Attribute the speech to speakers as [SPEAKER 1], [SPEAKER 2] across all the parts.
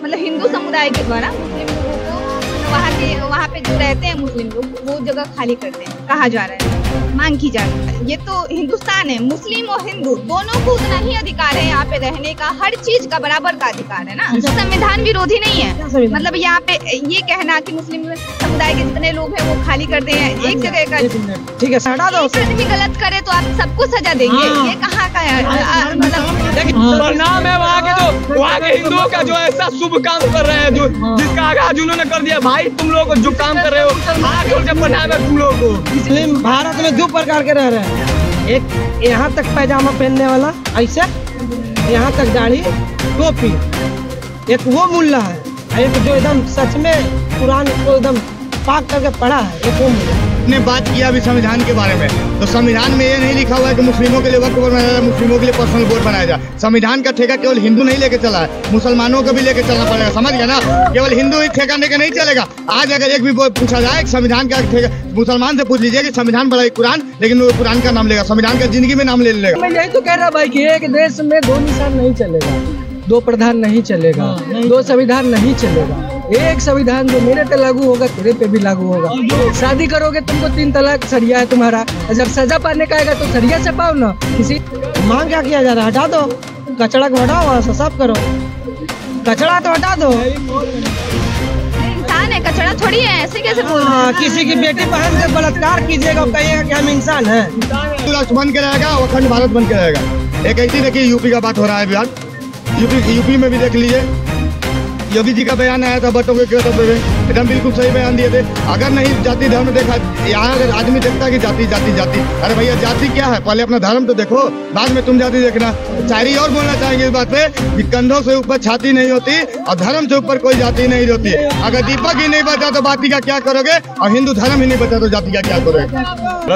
[SPEAKER 1] मतलब हिंदू समुदाय के द्वारा मुस्लिम लोगों को वहाँ पे जो रहते हैं मुस्लिम लोग वो जगह खाली करते हैं, कहा जा रहा है, मांग की जा रही है। ये तो हिंदुस्तान है, मुस्लिम और हिंदू दोनों को उतना ही अधिकार है यहाँ पे रहने का, हर चीज का बराबर का अधिकार है ना। संविधान विरोधी नहीं है। मतलब यहाँ पे ये कहना कि मुस्लिम समुदाय के जितने लोग हैं वो खाली करते हैं एक जगह का,
[SPEAKER 2] ठीक है, हटा दो।
[SPEAKER 1] आदमी गलत करे तो आप सबको सजा देंगे, ये कहाँ का है? मतलब
[SPEAKER 3] नाम है वहाँ के हिंदुओं का जो ऐसा शुभ काम कर रहे हैं, जो जिसका आगाज उन्होंने कर दिया। भाई तुम लोग जो काम कर रहे हो आगे उनसे पढ़ाएगा तुम लोग को।
[SPEAKER 2] मुस्लिम भारत में दो प्रकार के रह रहे हैं, एक यहाँ तक पैजामा पहनने वाला ऐसे, यहाँ तक दाढ़ी टोपी, एक वो मुल्ला है, एक जो एकदम सच में कुरान को एकदम पाक करके पढ़ा है, एक वो मुल्ला।
[SPEAKER 4] ने बात किया अभी संविधान के बारे में, तो संविधान में ये नहीं लिखा हुआ है कि मुस्लिमों के लिए वक्फ बोर्ड बनाया जाए, मुस्लिमों के लिए पर्सनल बोर्ड बनाया जाए। संविधान का ठेका केवल हिंदू नहीं लेके चला है, मुसलमानों को भी लेके चलना पड़ेगा, समझ गया ना। केवल हिंदू ही ठेका लेके नहीं चलेगा। आज अगर एक भी पूछा जाए संविधान का ठेका, मुसलमान से पूछ लीजिए कि संविधान बड़ा कुरान, लेकिन वो कुरान का नाम लेगा, संविधान का जिंदगी में नाम ले लेगा।
[SPEAKER 2] मैं यही तो कह रहा भाई कि एक देश में दो निशान नहीं चलेगा, दो प्रधान नहीं चलेगा, दो संविधान नहीं चलेगा। एक संविधान जो मेरे पे लागू होगा तेरे पे भी लागू होगा। शादी करोगे तुमको 3 तलाक सरिया है तुम्हारा, जब सजा पाने का आएगा तो सरिया से पाओ ना। किसी मांग क्या किया जा रहा है? हटा दो कचड़ा को, हटाओ वहाँ से, साफ करो कचड़ा तो हटा दो।
[SPEAKER 1] इंसान है, कचड़ा थोड़ी है, ऐसे कैसे बोल रहे हैं?
[SPEAKER 2] किसी की बेटी बहन से बलात्कार कीजिएगा, कहिएगा कि हम इंसान है।
[SPEAKER 4] राष्ट्र बन के रहेगा, अखंड भारत बन के रहेगा। एक ऐसी देखिए यूपी का बात हो रहा है, बिहार यूपी में भी देख लीजिए, योगी जी का बयान आया था बटों के कर्तव्य में, एकदम बिल्कुल सही बयान दिए थे। अगर नहीं जाति धर्म देखा, यहाँ अगर आदमी देखता कि जाति जाति जाति, अरे भैया जाति क्या है? पहले अपना धर्म तो देखो, बाद में तुम जाति देखना। शायरी और बोलना चाहेंगे इस बात पे कि कंधों से ऊपर छाती नहीं होती और धर्म से ऊपर कोई जाति नहीं होती। अगर दीपक ही नहीं बचा तो बाती का क्या करोगे, और हिंदू धर्म ही नहीं बचा तो जाति का क्या करोगे?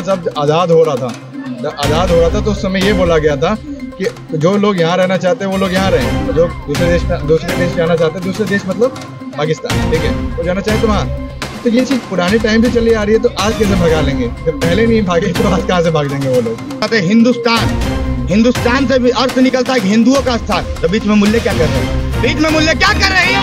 [SPEAKER 5] जब आज़ाद हो रहा था तो उस समय ये बोला गया था कि जो लोग यहाँ रहना चाहते हैं वो लोग यहाँ रहें, जो दूसरे देश जाना चाहते हैं, दूसरे देश मतलब पाकिस्तान, ठीक है, वो जाना चाहे तो वहाँ। तो ये चीज़ पुराने टाइम से चली आ रही है, तो आज कैसे भगा लेंगे? जब पहले नहीं भागे तो आज कहाँ से भाग देंगे वो लोग? हिंदुस्तान से भी अर्थ निकलता है हिंदुओं का स्थान, तो बीच में मूल्य क्या कर रहे हैं? बीच में मूल्य क्या कर रहे हैं?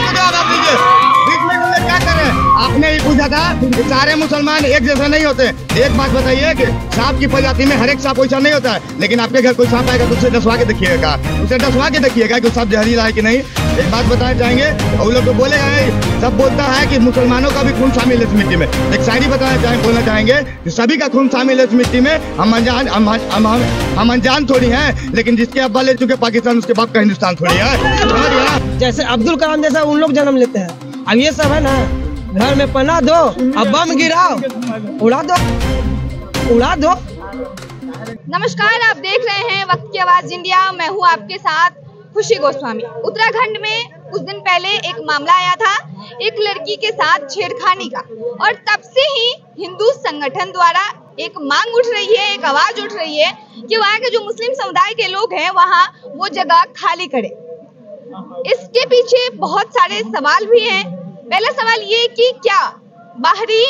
[SPEAKER 5] बीच में मूल्य क्या कर रहे हैं? आपने ही पूछा था कि सारे मुसलमान एक जैसे नहीं होते। एक बात बताइए कि सांप की प्रजाति में हर एक सांप वैसा नहीं होता है, लेकिन आपके घर कोई सांप आएगा तो उसे डसवा के देखिएगा, कि सांप जहरीला है कि नहीं। एक बात बताना चाहेंगे, और लोग तो बोलेगा, सब बोलता है कि मुसलमानों का भी खून शामिल है इस मिट्टी में। एक शायरी बोलना चाहेंगे कि सभी का खून शामिल है इस मिट्टी में, हम अनजान थोड़ी हैं, लेकिन जिसके अब्बा ले चुके पाकिस्तान उसके बाप का हिंदुस्तान थोड़ी है।
[SPEAKER 2] जैसे अब्दुल कलाम जैसा उन लोग जन्म लेते हैं, अब ये सब है ना, घर में पना दो, अब बम गिराओ, उड़ा दो।
[SPEAKER 1] नमस्कार, आप देख रहे हैं वक्त की आवाज इंडिया। मैं हूँ आपके साथ खुशी गोस्वामी। उत्तराखंड में कुछ दिन पहले एक मामला आया था एक लड़की के साथ छेड़खानी का, और तब से ही हिंदू संगठन द्वारा एक मांग उठ रही है, एक आवाज उठ रही है कि वहाँ के जो मुस्लिम समुदाय के लोग हैं वहाँ वो जगह खाली करें। इसके पीछे बहुत सारे सवाल भी हैं। पहला सवाल ये कि क्या बाहरी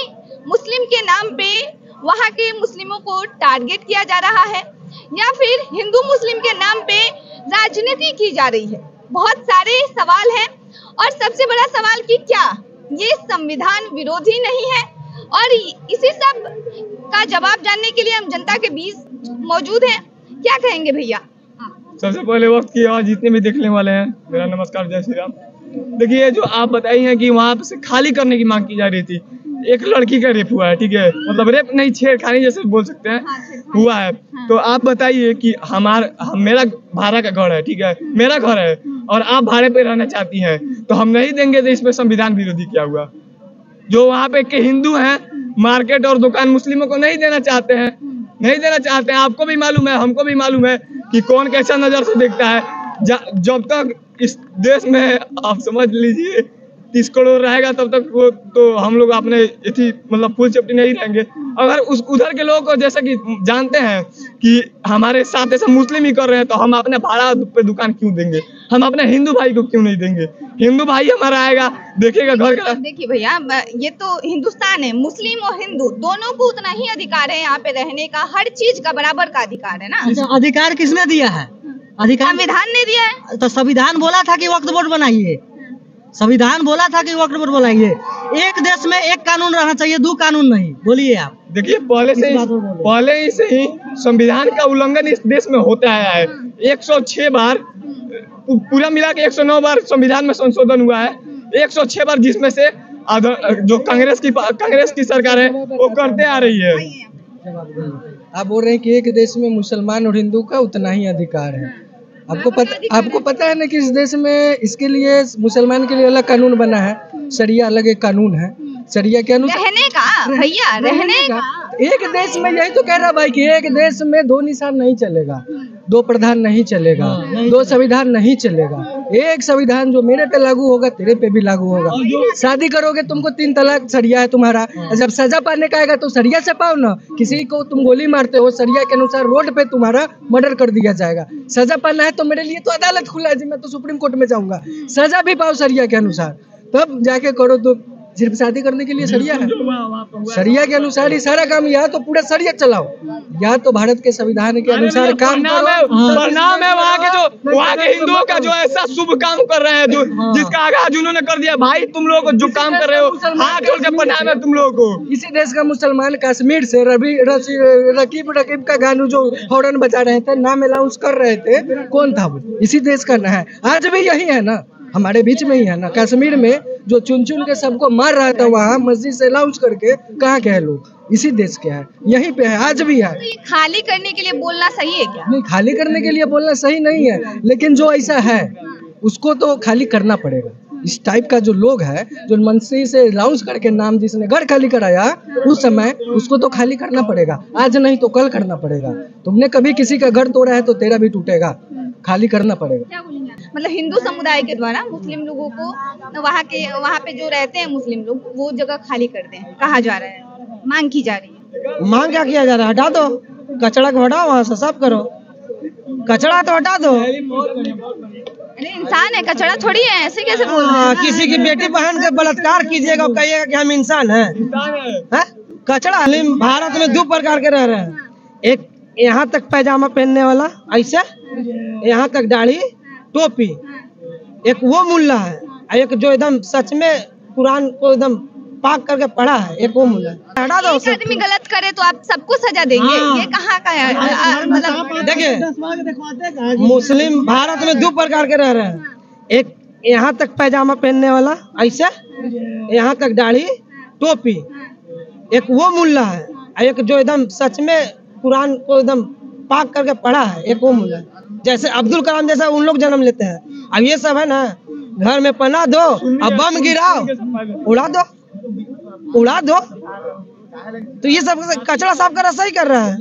[SPEAKER 1] मुस्लिम के नाम पे वहाँ के मुस्लिमों को टारगेट किया जा रहा है, या फिर हिंदू मुस्लिम के नाम पे राजनीति की जा रही है? बहुत सारे सवाल हैं, और सबसे बड़ा सवाल कि क्या ये संविधान विरोधी नहीं है? और इसी सब का जवाब जानने के लिए हम जनता के बीच मौजूद हैं। क्या कहेंगे भैया?
[SPEAKER 3] सबसे पहले वक्त की आवाज जितने भी देखने वाले हैं, मेरा नमस्कार, जय श्री राम। देखिए, जो आप बताई हैं कि वहाँ से खाली करने की मांग की जा रही थी, एक लड़की का रेप हुआ है, ठीक है, मतलब रेप नहीं, छेड़खानी जैसे बोल सकते हैं, हुआ है। तो आप बताइए कि मेरा भाड़ा का घर है, ठीक है, मेरा घर है, और आप भाड़े पे रहना चाहती हैं, तो हम नहीं देंगे। तो इसमें संविधान विरोधी क्या हुआ? जो वहाँ पे के हिंदू हैं, मार्केट और दुकान मुस्लिमों को नहीं देना चाहते हैं। आपको भी मालूम है, हमको भी मालूम है कि कौन कैसा नजर से देखता है। जब तक इस देश में आप समझ लीजिए 30 करोड़ रहेगा, तब तक वो तो हम लोग अपने मतलब फुल सेफ्टी नहीं रहेंगे। अगर उधर के लोगों को जैसे कि जानते हैं कि हमारे साथ ऐसा मुस्लिम ही कर रहे हैं, तो हम अपने भाड़ा पे दुकान क्यों देंगे? हम अपने हिंदू भाई को क्यों नहीं देंगे? हिंदू भाई हमारा आएगा, देखेगा घर का।
[SPEAKER 1] देखिए भैया, ये तो हिंदुस्तान है, मुस्लिम और हिंदू दोनों को उतना ही अधिकार है यहाँ पे रहने का, हर चीज का बराबर का अधिकार है ना।
[SPEAKER 2] अच्छा, अधिकार किसने दिया है? अधिकार
[SPEAKER 1] संविधान ने दिया है।
[SPEAKER 2] तो संविधान बोला था कि वक्फ बोर्ड बनाइए,
[SPEAKER 6] संविधान बोला था कि वक्त पर बोलेंगे। एक देश में एक कानून रहना चाहिए, दो कानून नहीं। बोलिए आप।
[SPEAKER 3] देखिए पहले ही से ही संविधान का उल्लंघन इस देश में होता आया है। 106 बार पूरा मिला के 109 बार संविधान में संशोधन हुआ है। 106 बार, जिसमें से जो कांग्रेस की सरकार है वो करते आ रही है।
[SPEAKER 2] आप बोल रहे हैं कि एक देश में मुसलमान और हिंदू का उतना ही अधिकार है। आपको पता है ना कि इस देश में इसके लिए मुसलमान के लिए अलग कानून बना है, शरिया अलग एक कानून है। शरिया के अनुसार
[SPEAKER 1] रहने का भैया, रहने का
[SPEAKER 2] एक देश में, यही तो कह रहा भाई कि एक देश में दो निशान नहीं चलेगा, दो प्रधान नहीं चलेगा, दो संविधान नहीं चलेगा। एक संविधान जो मेरे पे लागू होगा तेरे पे भी लागू होगा। शादी करोगे तुमको 3 तलाक सरिया है तुम्हारा। जब सजा पाने का आएगा तो सरिया से पाओ ना। किसी को तुम गोली मारते हो, सरिया के अनुसार रोड पे तुम्हारा मर्डर कर दिया जाएगा। सजा पाना है तो मेरे लिए तो अदालत खुला है जी, मैं तो सुप्रीम कोर्ट में जाऊंगा। सजा भी पाओ सरिया के अनुसार, तब जाके करो। तो सिर्फ शादी करने के लिए सरिया है? सरिया के अनुसार ही सारा काम, या तो पूरा सरिया चलाओ या तो भारत के संविधान के अनुसार काम करो।
[SPEAKER 3] परिणाम है वहाँ के हिंदुओं का जो ऐसा शुभ काम कर रहे हैं, जो जिसका आगाज उन्होंने कर दिया। भाई तुम लोग जो काम कर रहे हो, हाथ जोड़ के परिणाम है तुम लोगों को।
[SPEAKER 2] इसी देश का मुसलमान कश्मीर से रकीब का गानू जो हॉर्न बजा रहे थे, नाम अनाउंस कर रहे थे, कौन था वो? इसी देश का ना है। आज भी यही है ना, हमारे बीच में ही है ना। कश्मीर में जो चुन के सबको मार रहा था, वहाँ मस्जिद से अनाउंस करके कहाँ के हैं लोग? इसी देश के हैं, यहीं पे है, आज भी है।
[SPEAKER 1] तो ये खाली करने के लिए बोलना सही है क्या?
[SPEAKER 2] नहीं, खाली करने के लिए बोलना सही नहीं है, लेकिन जो ऐसा है उसको तो खाली करना पड़ेगा। इस टाइप का जो लोग है, जो मंत्री से अनाउंस करके नाम जिसने घर खाली कराया उस समय, उसको तो खाली करना पड़ेगा। आज नहीं तो कल करना पड़ेगा। तुमने कभी किसी का घर तोड़ा है तो तेरा भी टूटेगा, खाली करना पड़ेगा।
[SPEAKER 1] क्या बोलेंगे? मतलब हिंदू समुदाय के द्वारा मुस्लिम लोगों को वहाँ पे जो रहते हैं मुस्लिम लोग, वो जगह खाली कर दें, कहा जा रहा है, मांग की जा रही है।
[SPEAKER 6] मांग क्या किया जा रहा है? हटा दो कचरा को, हटाओ वहाँ से, साफ करो कचरा तो हटा दो।
[SPEAKER 1] अरे इंसान है, कचरा थोड़ी है, ऐसे कैसे बोल रहे हैं?
[SPEAKER 6] किसी की बेटी बहन का बलात्कार कीजिएगा, कहिएगा कि हम इंसान हैं? कचरा। भारत में 2 प्रकार के रह रहे हैं। एक यहाँ तक पैजामा पहनने वाला, ऐसे यहाँ तक दाढ़ी टोपी, एक वो मुल्ला है, एक जो एकदम सच में कुरान को एकदम पाक करके पढ़ा है, एक वो मुल्ला। हटा दो।
[SPEAKER 1] एक आदमी गलत करे तो आप सबको सजा देंगे? ये कहाँ का है? मतलब
[SPEAKER 6] देखिए, मुस्लिम भारत में 2 प्रकार के रह रहे हैं। एक यहाँ तक पैजामा पहनने वाला, ऐसे यहाँ तक दाढ़ी टोपी, एक वो मुल्ला है, एक जो एकदम सच में कुरान को एकदम पाक करके पढ़ा है, एक वो मुल्ला। जैसे अब्दुल कलाम जैसा उन लोग जन्म लेते हैं। अब ये सब है ना, घर में पनाह दो, अब बम गिराओ, उड़ा दो। तो ये सब कचरा साफ करना सही कर रहा है।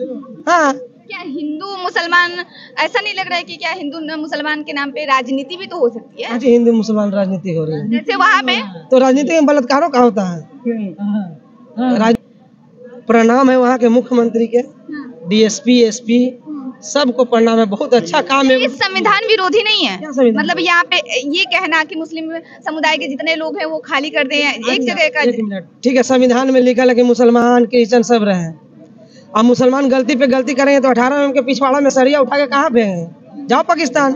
[SPEAKER 6] हाँ,
[SPEAKER 1] क्या हिंदू मुसलमान, ऐसा नहीं लग रहा है कि क्या हिंदू मुसलमान के नाम पे राजनीति भी तो हो सकती है?
[SPEAKER 6] जी, हिंदू मुसलमान राजनीति हो रही है।
[SPEAKER 1] जैसे वहाँ पे
[SPEAKER 6] तो राजनीति में बलात्कारों का होता है। प्रणाम है वहाँ के मुख्यमंत्री के, डीएसपी, एसपी, सबको प्रणाम है। बहुत अच्छा काम है।
[SPEAKER 1] ये संविधान विरोधी नहीं है?
[SPEAKER 6] संविधान?
[SPEAKER 1] मतलब यहाँ पे ये कहना कि मुस्लिम समुदाय के जितने लोग हैं वो खाली कर दें एक जगह का।
[SPEAKER 6] एक मिनट, ठीक है, संविधान में लिखा है कि मुसलमान क्रिश्चियन सब रहे। अब मुसलमान गलती पे गलती करेंगे तो 18 के पिछवाड़ा में सरिया उठा के कहाँ फेंकेंगे? जाओ पाकिस्तान,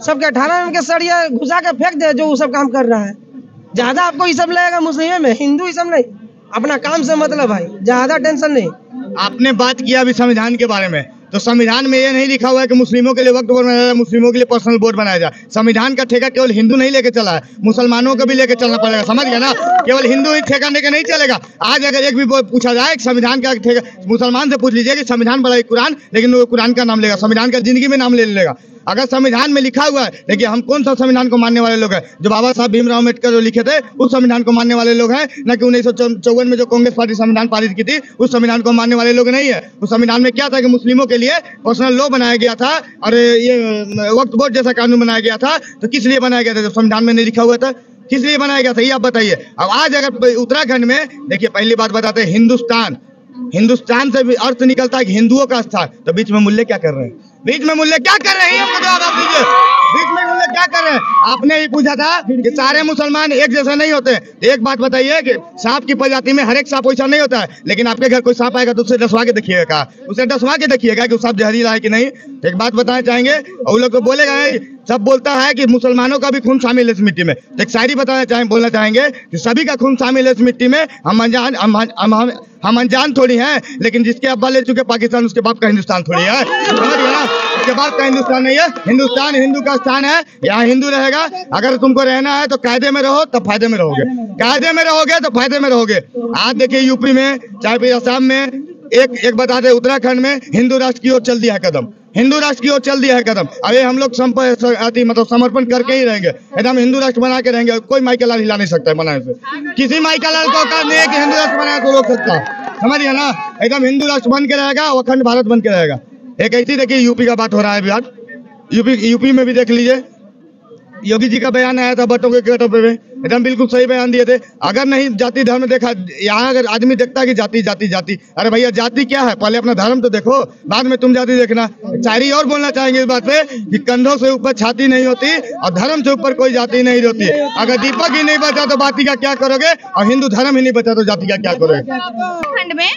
[SPEAKER 6] सबके 18 के सरिया घुसा के फेंक दे, जो वो सब काम कर रहा है। ज्यादा आपको ये सब लगेगा मुस्लिम में, हिंदू ये सब नहीं। अपना काम से मतलब भाई, ज्यादा टेंशन नहीं।
[SPEAKER 4] आपने बात किया अभी संविधान के बारे में, तो संविधान में ये नहीं लिखा हुआ है कि मुस्लिमों के लिए वक्फ बोर्ड बनाया जाए, मुस्लिमों के लिए पर्सनल बोर्ड बनाया जाए। संविधान का ठेका केवल हिंदू नहीं लेके चला है, मुसलमानों को भी लेके चलना पड़ेगा, समझ गया ना? केवल हिंदू ही ठेका लेके नहीं चलेगा। आज अगर एक भी पूछा जाए संविधान का ठेका, मुसलमान से पूछ लीजिए कि संविधान बड़ा कुरान, लेकिन वो कुरान का नाम लेगा, संविधान का जिंदगी में नाम ले लेगा। अगर संविधान में लिखा हुआ है, देखिए हम कौन सा संविधान को मानने वाले लोग हैं? जो बाबा साहब भीमराव अम्बेडकर जो लिखे थे उस संविधान को मानने वाले लोग हैं, न कि 1954 में जो कांग्रेस पार्टी संविधान पारित की थी उस संविधान को मानने वाले लोग नहीं है। उस संविधान में क्या था कि मुस्लिमों के लिए पर्सनल लॉ बनाया गया था और ये वक्फ बोर्ड जैसा कानून बनाया गया था। तो किस लिए बनाया गया था? जब संविधान में नहीं लिखा हुआ था, किस लिए बनाया गया था ये आप बताइए। अब आज अगर उत्तराखंड में देखिए, पहली बात बताते हैं, हिंदुस्तान से भी अर्थ निकलता है कि हिंदुओं का स्थान, तो बीच में मूल्य क्या कर रहे हैं? बीच में मूल्य क्या कर रहे हैं? बीच में मूल्य क्या कर रहे हैं? आपने ही पूछा था कि सारे मुसलमान एक जैसे नहीं होते। एक बात बताइए कि सांप की प्रजाति में हर एक सांप वैसा नहीं होता है, लेकिन आपके घर कोई सांप आएगा तो उसे डसवा के देखिएगा, उसे डसवा के देखिएगा कि सांप जहरीला है कि नहीं। एक बात बताना चाहेंगे, और लोग तो बोलेगा सब बोलता है कि मुसलमानों का भी खून शामिल है इस मिट्टी में। एक शायरी बोलना चाहेंगे कि सभी का खून शामिल है इस मिट्टी में, हम अनजान थोड़ी हैं, लेकिन जिसके अब्बा ले चुके पाकिस्तान उसके बाप का हिंदुस्तान थोड़ी है, समझ गए ना? उसके बाप का हिंदुस्तान नहीं है, हिंदुस्तान हिंदू का स्थान है, यहाँ हिंदू रहेगा। अगर तुमको रहना है तो कायदे में रहो, तब फायदे में रहोगे, कायदे में रहोगे तो फायदे में रहोगे। आज देखिए यूपी में, चाहे फिर असम में, एक बता दे, उत्तराखंड में हिंदू राष्ट्र की ओर चल दिया है कदम, हिंदू राष्ट्र की ओर चल दिया है कदम। अरे हम लोग मतलब समर्पण करके ही रहेंगे, एकदम हिंदू राष्ट्र बना के रहेंगे। कोई माई का लाल हिला नहीं सकता है बनाने से, किसी माई का लाल को औकात नहीं है कि हिंदू राष्ट्र बनाए तो रोक सकता, समझ गया ना? एकदम हिंदू राष्ट्र बन के रहेगा, अखंड भारत बन के रहेगा। एक ऐसी देखिए यूपी का बात हो रहा है बिहार, यूपी में भी देख लीजिए, योगी जी का बयान आया था बटों के गेटों पे, एकदम बिल्कुल सही बयान दिए थे। अगर नहीं जाति धर्म देखा, यहाँ अगर आदमी देखता है कि जाति जाति जाति, अरे भैया जाति क्या है? पहले अपना धर्म तो देखो, बाद में तुम जाति देखना। शायरी और बोलना चाहेंगे इस बात पे कि कंधों से ऊपर छाती नहीं होती और धर्म से ऊपर कोई जाति नहीं होती। अगर दीपक ही नहीं बचा तो बाती का क्या करोगे, और हिंदू धर्म ही नहीं बचा तो जाति का क्या करोगे?
[SPEAKER 1] खंड में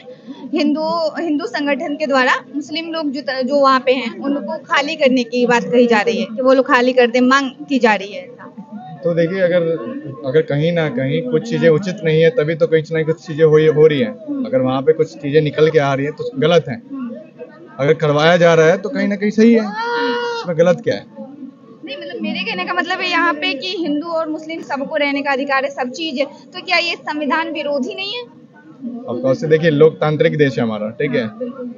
[SPEAKER 1] हिंदू संगठन के द्वारा मुस्लिम लोग जो वहाँ पे हैं उनको खाली करने की बात कही जा रही है कि वो लोग खाली कर दे, मांग की जा रही है।
[SPEAKER 5] तो देखिए, अगर कहीं ना कहीं कुछ चीजें उचित नहीं है तभी तो कुछ ना कुछ चीजें हो रही हैं। अगर वहाँ पे कुछ चीजें निकल के आ रही हैं तो गलत है, अगर करवाया जा रहा है तो कहीं ना कहीं सही है, इसमें गलत क्या है?
[SPEAKER 1] नहीं, मतलब मेरे कहने का मतलब है यहाँ पे कि हिंदू और मुस्लिम सबको रहने का अधिकार है, सब चीज है, तो क्या ये संविधान विरोधी नहीं है?
[SPEAKER 5] ऑफकोर्स देखिए, लोकतांत्रिक देश है हमारा, ठीक है,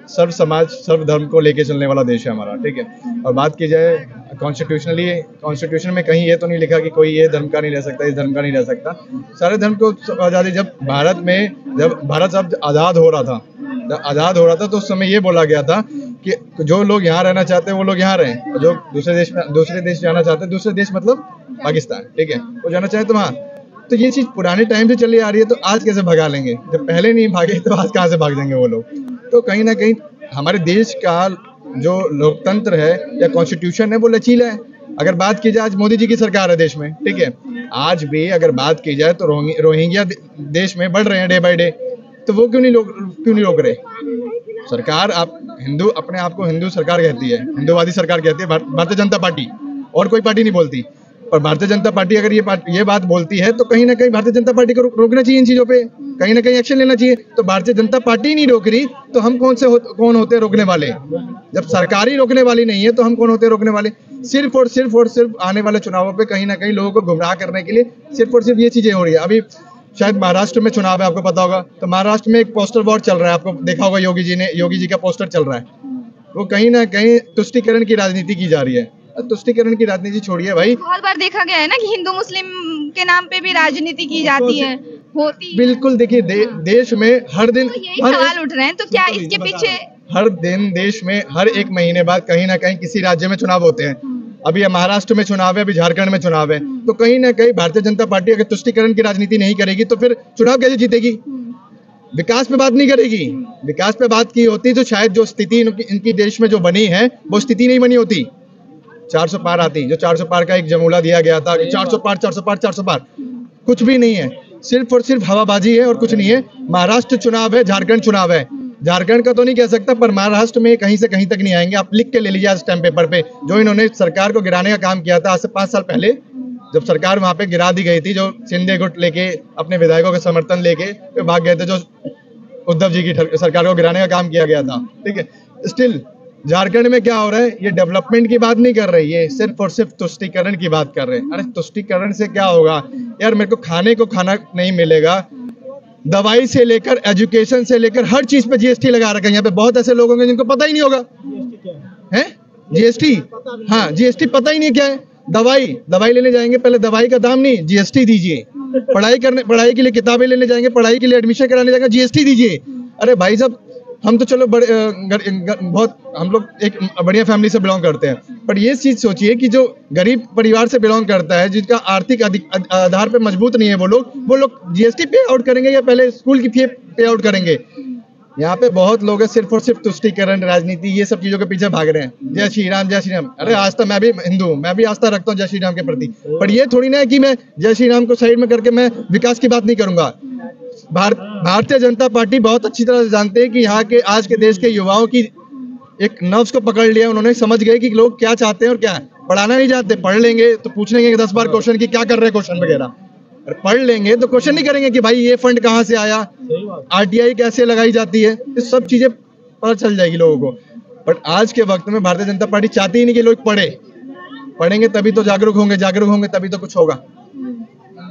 [SPEAKER 5] सर्व समाज सर्व धर्म को लेके चलने वाला देश है हमारा, ठीक है। और बात की जाए कॉन्स्टिट्यूशन में कहीं ये तो नहीं लिखा कि कोई ये धर्म का नहीं रह सकता, इस धर्म का नहीं रह सकता। सारे धर्म को आज़ादी, जब भारत अब आज़ाद हो रहा था तो उस समय ये बोला गया था कि जो लोग यहाँ रहना चाहते हैं वो लोग यहाँ रहें, जो दूसरे देश जाना चाहते हैं, दूसरे देश मतलब पाकिस्तान, ठीक है, वो जाना चाहे तो वहाँ। तो ये चीज पुराने टाइम से चली आ रही है, तो आज कैसे भगा लेंगे? जब पहले नहीं भागे तो आज कहाँ से भाग जाएंगे वो लोग? तो कहीं ना कहीं हमारे देश का जो लोकतंत्र है या कॉन्स्टिट्यूशन है वो लचीला है। अगर बात की जाए, आज मोदी जी की सरकार है देश में, ठीक है, आज भी अगर बात की जाए तो रोहिंग्या देश में बढ़ रहे हैं डे बाय डे, तो वो क्यों नहीं रोक रहे? सरकार, आप हिंदू अपने आप को हिंदू सरकार कहती है, हिंदूवादी सरकार कहती है भारतीय जनता पार्टी, और कोई पार्टी नहीं बोलती। पर भारतीय जनता पार्टी अगर ये बात बोलती है तो कहीं ना कहीं भारतीय जनता पार्टी को रोकना चाहिए, इन चीजों पे कहीं ना कहीं एक्शन लेना चाहिए। तो भारतीय जनता पार्टी नहीं रोक रही तो हम कौन होते हैं रोकने वाले? जब सरकार ही रोकने वाली नहीं है तो हम कौन होते हैं रोकने वाले? सिर्फ और सिर्फ आने वाले चुनावों पे कहीं ना कहीं लोगों को गुमराह करने के लिए सिर्फ और सिर्फ ये चीजें हो रही है। अभी शायद महाराष्ट्र में चुनाव है, आपको पता होगा, तो महाराष्ट्र में एक पोस्टर वॉर चल रहा है, आपको देखा होगा, योगी जी का पोस्टर चल रहा है। वो कहीं ना कहीं तुष्टीकरण की राजनीति की जा रही है। तुष्टीकरण की राजनीति छोड़िए भाई,
[SPEAKER 1] बहुत बार देखा गया है ना कि हिंदू मुस्लिम के नाम पे भी राजनीति की जाती है, होती।
[SPEAKER 5] बिल्कुल, देखिए देश में हर दिन
[SPEAKER 1] तो यही सवाल उठ रहे हैं, तो क्या इसके पीछे
[SPEAKER 5] हर दिन देश में हर एक महीने बाद कहीं ना कहीं किसी राज्य में चुनाव होते हैं। अभी महाराष्ट्र में चुनाव है, अभी झारखंड में चुनाव है, तो कहीं ना कहीं भारतीय जनता पार्टी अगर तुष्टीकरण की राजनीति नहीं करेगी तो फिर चुनाव कैसे जीतेगी? विकास पे बात नहीं करेगी। विकास पे बात की होती तो शायद जो स्थिति इनकी देश में जो बनी है वो स्थिति नहीं बनी होती। 400 पार आती, जो 400 पार का एक जमूला दिया गया था कि 400 पार, कुछ भी नहीं है, सिर्फ और सिर्फ हवाबाजी है और कुछ नहीं है। महाराष्ट्र चुनाव है, झारखंड चुनाव है, झारखंड का तो नहीं कह सकता, पर महाराष्ट्र में कहीं से कहीं तक नहीं आएंगे। आप लिख के ले लीजिए स्टैम्प पेपर पे, जो इन्होंने सरकार को गिराने का काम किया था आज से 5 साल पहले, जब सरकार वहां पे गिरा दी गई थी, जो शिंदे गुट लेके अपने विधायकों का समर्थन लेके भाग गए थे, जो उद्धव जी की सरकार को गिराने का काम किया गया था, ठीक है। स्टिल झारखंड में क्या हो रहा है, ये डेवलपमेंट की बात नहीं कर रही, ये सिर्फ और सिर्फ तुष्टीकरण की बात कर रहे हैं। अरे तुष्टीकरण से क्या होगा यार? मेरे को खाना नहीं मिलेगा, दवाई से लेकर एजुकेशन से लेकर हर चीज पे जीएसटी लगा रखा है। यहाँ पे बहुत ऐसे लोग होंगे जिनको पता ही नहीं होगा है जीएसटी। हाँ, जीएसटी पता ही नहीं क्या है। दवाई लेने जाएंगे, पहले दवाई का दाम नहीं, जीएसटी दीजिए। पढ़ाई के लिए किताबें लेने जाएंगे, पढ़ाई के लिए एडमिशन कराने जाएंगे, जीएसटी दीजिए। अरे भाई साहब, हम तो चलो हम लोग एक बढ़िया फैमिली से बिलोंग करते हैं, पर ये चीज सोचिए कि जो गरीब परिवार से बिलोंग करता है, जिनका आर्थिक आधार पे मजबूत नहीं है, वो लोग जीएसटी पे आउट करेंगे या पहले स्कूल की फी पे आउट करेंगे? यहाँ पे बहुत लोग हैं सिर्फ और सिर्फ तुष्टीकरण राजनीति ये सब चीजों के पीछे भाग रहे हैं। जय श्री राम जय श्री राम। अरे आस्था, मैं भी हिंदू हूँ, मैं भी आस्था रखता हूँ जय श्री राम के प्रति, पर ये थोड़ी ना है कि मैं जय श्री राम को साइड में करके मैं विकास की बात नहीं करूंगा। भारतीय जनता पार्टी बहुत अच्छी तरह से जानते हैं कि यहाँ के आज के देश के युवाओं की एक नर्व्स को पकड़ लिया उन्होंने, समझ गए कि लोग क्या चाहते हैं और क्या है। पढ़ाना नहीं चाहते, पढ़ लेंगे तो पूछ लेंगे 10 बार क्वेश्चन की क्या कर रहे हैं क्वेश्चन वगैरह, पढ़ लेंगे तो क्वेश्चन नहीं करेंगे कि भाई ये फंड कहाँ से आया, आरटीआई कैसे लगाई जाती है, ये सब चीजें पता चल जाएगी लोगों को। बट आज के वक्त में भारतीय जनता पार्टी चाहती ही नहीं कि लोग पढ़ेंगे तभी तो जागरूक होंगे तभी तो कुछ होगा।